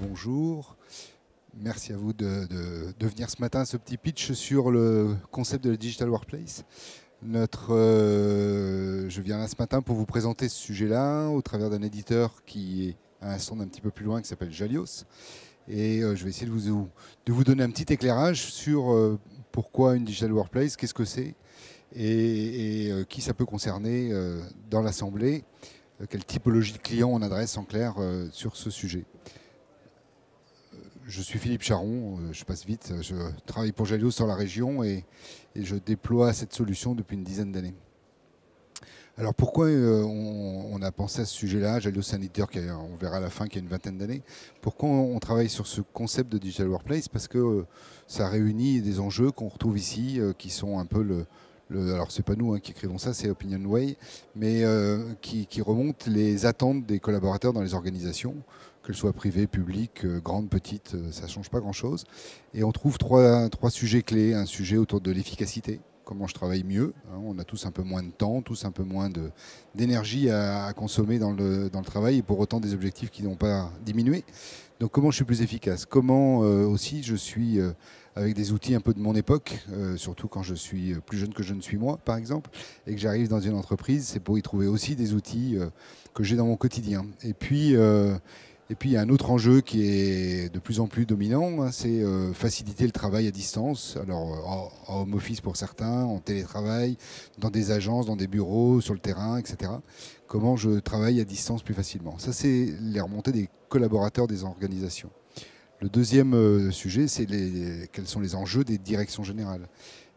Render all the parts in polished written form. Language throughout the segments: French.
bonjour. Merci à vous de venir ce matin à ce petit pitch sur le concept de la Digital Workplace. Je viens là ce matin pour vous présenter ce sujet-là au travers d'un éditeur qui a un stand un petit peu plus loin qui s'appelle Jalios. Et je vais essayer de vous donner un petit éclairage sur pourquoi une Digital Workplace, qu'est-ce que c'est et qui ça peut concerner dans l'Assemblée, quelle typologie de clients on adresse en clair sur ce sujet. Je suis Philippe Charon, je passe vite, je travaille pour Jalios sur la région et je déploie cette solution depuis une dizaine d'années. Alors pourquoi on a pensé à ce sujet-là? Jalios c'est un éditeur on verra à la fin qu'il y a une vingtaine d'années. Pourquoi on travaille sur ce concept de Digital Workplace? Parce que ça réunit des enjeux qu'on retrouve ici qui sont un peu alors c'est pas nous qui écrivons ça, c'est OpinionWay, mais qui remontent les attentes des collaborateurs dans les organisations, qu'elles soient privées, publiques, grandes, petites, ça ne change pas grand-chose. Et on trouve trois sujets clés. Un sujet autour de l'efficacité, comment je travaille mieux. On a tous un peu moins de temps, tous un peu moins d'énergie à consommer dans le travail, et pour autant des objectifs qui n'ont pas diminué. Donc comment je suis plus efficace? Comment aussi je suis avec des outils un peu de mon époque, surtout quand je suis plus jeune que je ne suis moi, par exemple, et que j'arrive dans une entreprise, c'est pour y trouver aussi des outils que j'ai dans mon quotidien. Et puis, il y a un autre enjeu qui est de plus en plus dominant, c'est faciliter le travail à distance. Alors, en home office pour certains, en télétravail, dans des agences, dans des bureaux, sur le terrain, etc. Comment je travaille à distance plus facilement. Ça, c'est les remontées des collaborateurs des organisations. Le deuxième sujet, c'est quels sont les enjeux des directions générales.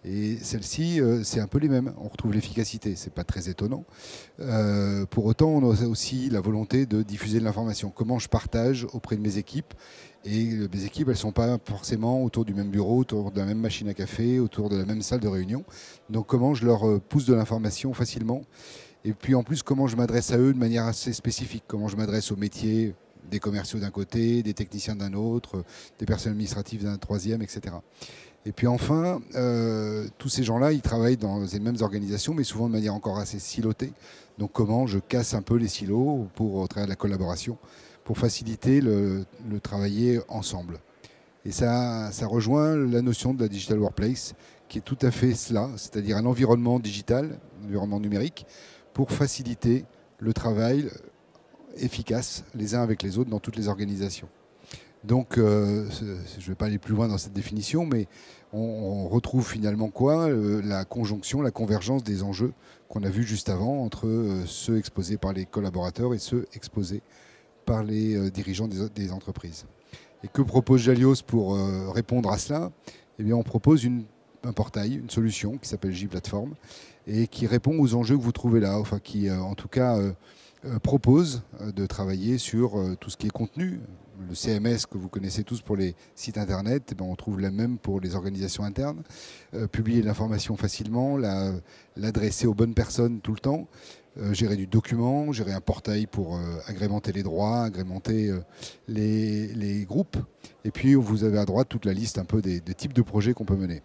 Et celles-ci, c'est un peu les mêmes. On retrouve l'efficacité, c'est pas très étonnant. Pour autant, on a aussi la volonté de diffuser de l'information. Comment je partage auprès de mes équipes. Et mes équipes, elles ne sont pas forcément autour du même bureau, autour de la même machine à café, autour de la même salle de réunion. Donc comment je leur pousse de l'information facilement. Et puis en plus, comment je m'adresse à eux de manière assez spécifique. Comment je m'adresse aux métiers des commerciaux d'un côté, des techniciens d'un autre, des personnes administratives d'un troisième, etc. Et puis enfin, tous ces gens-là, ils travaillent dans les mêmes organisations, mais souvent de manière encore assez silotée. Donc comment je casse un peu les silos au travers de la collaboration, pour faciliter le travailler ensemble. Et ça rejoint la notion de la Digital Workplace, qui est tout à fait cela, c'est-à-dire un environnement digital, un environnement numérique, pour faciliter le travail efficace les uns avec les autres dans toutes les organisations. Donc, je ne vais pas aller plus loin dans cette définition, mais on retrouve finalement quoi? La conjonction, la convergence des enjeux qu'on a vus juste avant entre ceux exposés par les collaborateurs et ceux exposés par les dirigeants des entreprises. Et que propose Jalios pour répondre à cela? Eh bien, on propose un portail, une solution qui s'appelle J-Platform et qui répond aux enjeux que vous trouvez là, enfin qui en tout cas propose de travailler sur tout ce qui est contenu. Le CMS que vous connaissez tous pour les sites internet, on trouve la même pour les organisations internes. Publier de l'information facilement, l'adresser aux bonnes personnes tout le temps, gérer du document, gérer un portail pour agrémenter les droits, agrémenter les groupes. Et puis vous avez à droite toute la liste un peu des types de projets qu'on peut mener.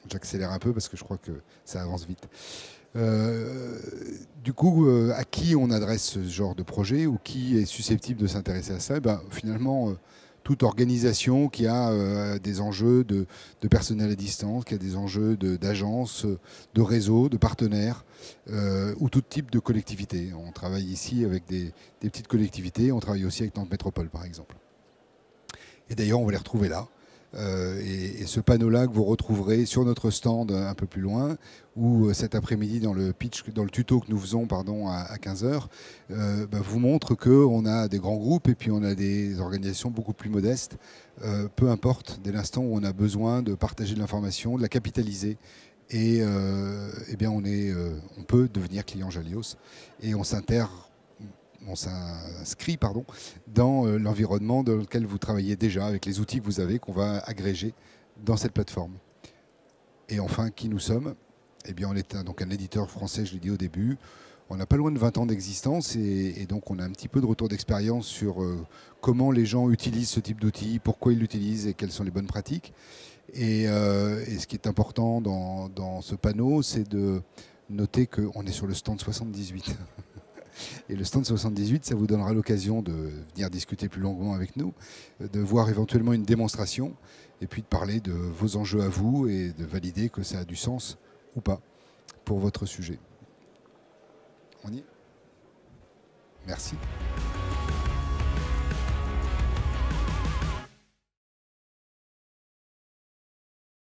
J'accélère un peu parce que je crois que ça avance vite. Du coup, à qui on adresse ce genre de projet ou qui est susceptible de s'intéresser à ça? Finalement, toute organisation qui a des enjeux de personnel à distance, qui a des enjeux d'agence, de réseau, de partenaires, ou tout type de collectivité. On travaille ici avec des petites collectivités, on travaille aussi avec Nantes Métropole, par exemple. Et d'ailleurs, on va les retrouver là. Et ce panneau-là que vous retrouverez sur notre stand un peu plus loin, ou cet après-midi dans le tuto que nous faisons à 15h, vous montre qu'on a des grands groupes et puis on a des organisations beaucoup plus modestes, peu importe, dès l'instant où on a besoin de partager de l'information, de la capitaliser. Et bien on peut devenir client Jalios et on s'inscrit dans l'environnement dans lequel vous travaillez déjà, avec les outils que vous avez, qu'on va agréger dans cette plateforme. Et enfin, qui nous sommes? Eh bien, on est donc un éditeur français, je l'ai dit au début. On n'a pas loin de 20 ans d'existence et donc on a un petit peu de retour d'expérience sur comment les gens utilisent ce type d'outils, pourquoi ils l'utilisent et quelles sont les bonnes pratiques. Et ce qui est important dans ce panneau, c'est de noter qu'on est sur le stand 78. Et le stand 78, ça vous donnera l'occasion de venir discuter plus longuement avec nous, de voir éventuellement une démonstration, et puis de parler de vos enjeux à vous et de valider que ça a du sens ou pas pour votre sujet. On y est ? Merci.